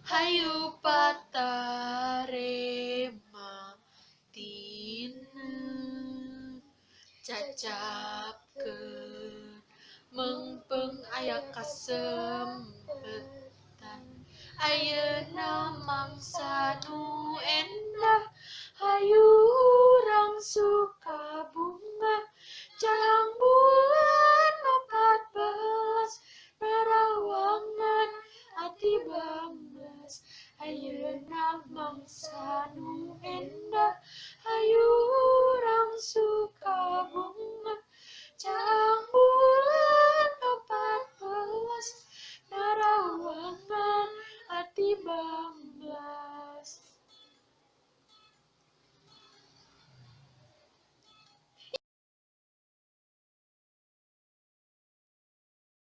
hayu patarema tina cacapkeun mengpeung aya kasempetan ayeuna mangsa nu endah hayu urang Sukabunga jarang bulan 14 nerawangan ati banglas ayeuna mangsa nu endah hayu